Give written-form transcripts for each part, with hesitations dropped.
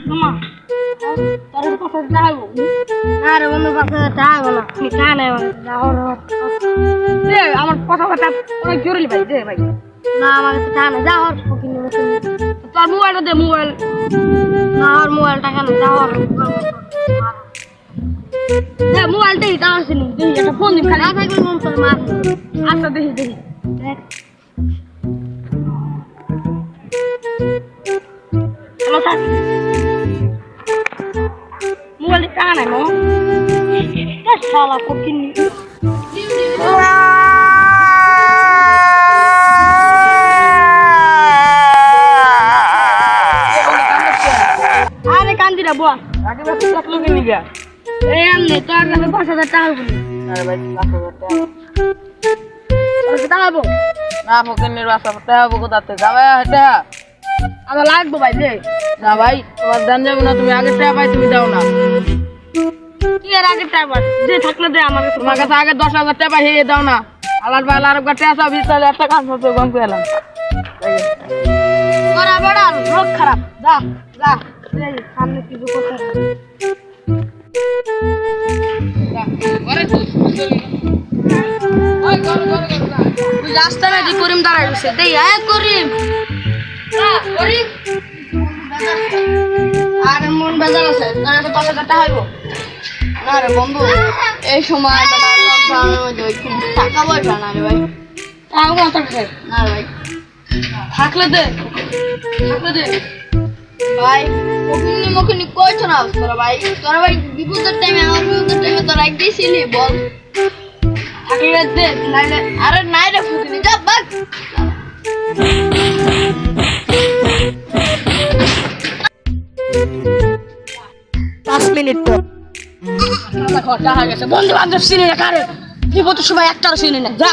মামা তোর কথা যাবো না রে বন্ধু কথা যাবো না তুই কানে যাও রে আমার কথা কথা অনেক জরুরি ভাই দে ভাই না আমার কাছে কানে যাও আর ফকিনি তোর মোবাইলটা দে মোবাইল না আর মোবাইল টাকা না যাও আর দে মোবাইল দেই দাও আসেনি দেই একটা ফোন দিন খালি না থাকলে ফোন তোর মার আচ্ছা দেখি দেখি দেখ হ্যালো স্যার মোবাইল টাকা নাই মো শালা ফকিনি আরে কান্দিরা বস আগে বাস কত লোকে নিগা এই আমনে তো আগে 5000 টাকা বলি আরে ভাই 5000 টাকা কত টাকা বল না ফকিনির বাসা টাকা বকো দাতে যাবে এটা আমার লাগবে ভাই দে না ভাই তোমার দান যাবে না তুমি আগে টাকা পাই তুমি দাও না কি এর আগে টাকা যে থাকলে দে আমাকে তোমার কাছে আগে 10000 টাকা হে দাও না আলার ভাই আলার টাকা সব বিছালে একটা কাজ করতে গম পেলাম ওরা বড় রোগ খারাপ যা যা এই সামনে কিছু করতে যা আরে ওই গল তুই রাস্তা না দি করিম দাঁড়াই বসে দেই আয় করিম না করিম আর মন বাজার আছে তাহলে তো 5000 টাকা হইব না রে বন্ধু এই সময় লকডাউনের মধ্যে টাকা পয়সা না রে ভাই টাকা কত আছে না ভাই থাকলে দে ভাই ওখানে মুখে কইছো না তোরা ভাই বিপদের টাইমে আমার বিপদের টাইমে তোরা এক দিছিলি বল থাকলে দে নাইলে আরে নাই রে ফুকিনি যা বাগ 5 মিনিট তো কথা হয়ে গেছে বন্ধু বান্ধব চিনি না কারে বিপদের সময় একটাও চিনি না যা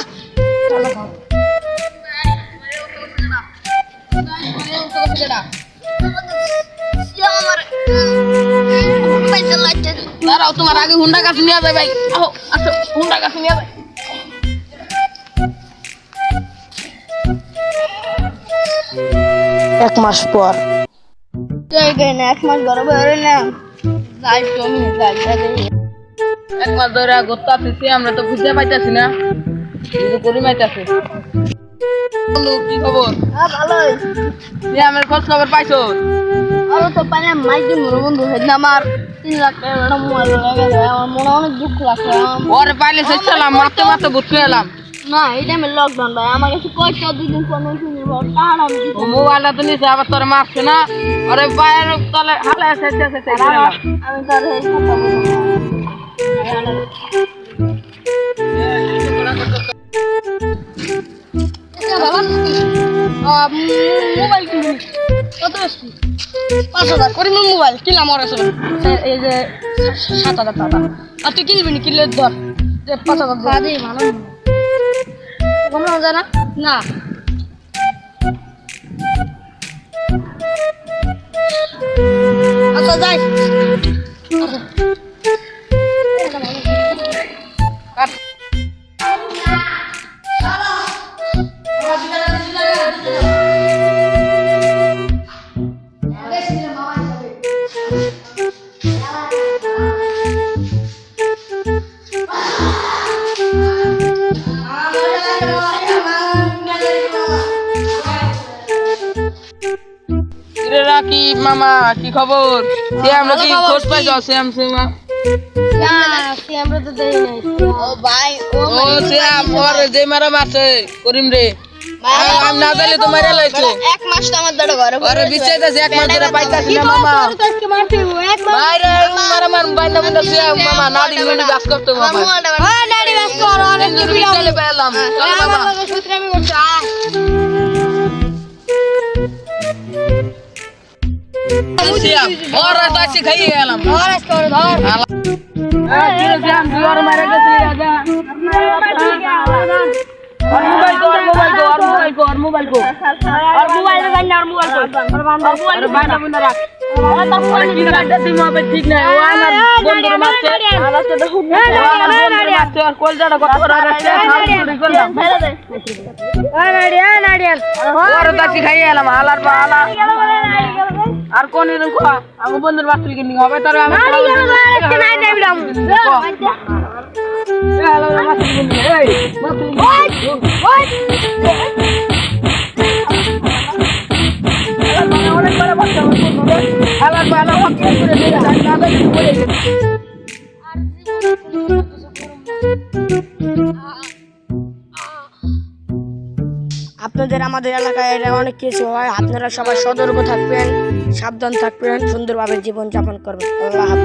দাঁড়াও তোমার আগে হুন্ডা গাছ নিয়ে যায় ভাই আহো আসো হুন্ডা গাছ নিয়ে যায় এক মাস পর এক মাস ধরে বেরোলাম এক মাস ধরে ঘুরতে আমরা তো বুঝতে পাইতেছি না করি মাইতেছি কি খবর ভালোই আমার খোঁজ খবর পাইছো আরো তো পাইলাম মাইকে মোর বন্ধু হেদিন আমার 3 লাখ টাকা মোবাইল লাগে আমার মনে অনেক দুঃখ লাগছে ওরে পাইলে চেষ্টালাম মারতে বুঝতে এলাম না এই টাইমে লকডাউন ভাই আমার কাছে পয়সা 2 দিন পর শুনি টাকা আমি দিতে মোবাইলটা তো নিছে আবার তোর মারছে না আরে বাইরে তলে হালে আছে আমি তোর এই কথা মোবাইল কিনি কত বেশি 5000 করি মোবাইল কিনলাম ওর আসলে এই যে 7000 টাকা আর তুই কিনবি নি কিনলে ধর যে 5000 টাকা দিই ভালো কম না জানা না আচ্ছা যাই কি মামা কি খবর আমরা কি খোঁজ পাই যাও শ্যাম শ্যামা না শ্যামরা তো দেই নাই ও ভাই ও শ্যাম ওর যে মারা মারছে করিম রে আমি না জানলে তো মারা লাইছো এক মাস তো আমার দড় ঘরে আরে বিছাইতাছে এক মাস ধরে পাইতাছি না মামা তোকে মারতে এক মাস বাইরে মারা মান বাইনা বন্ধ শ্যাম মামা নাড়ি মিনি গাছ করতে মামা ও নাড়ি গাছ কর অনেক বিছাইলে পেলাম মামা সূত্রে আমি করছি और तासी खाई गेलाम और इसको धर ए जान दुआर मारे गसली आजा और मोबाइल को और मोबाइल में और मोबाइल को और बांधा बंदा रख और तब कोई की काट दी वहां पे ठीक नहीं वो আমার বন্ধুর মারছে আওয়াজ তো খুব মারছে আর কল জাড়া কত করে রাখছে হাল করলাম ফেলে দে নাড়িয়া আর তাছি খাই গেলাম হালার পালা আর কোন এরকম আমি বন্ধুর বাচ্চা কিনি হবে তার আমি অনেক বড় বাচ্চা আপনাদের আমাদের এলাকায় এটা অনেক কিছু হয়, আপনারা সবাই সতর্ক থাকবেন, সাবধান থাকবেন, সুন্দরভাবে জীবন যাপন করবেন। আল্লাহ হাফেজ।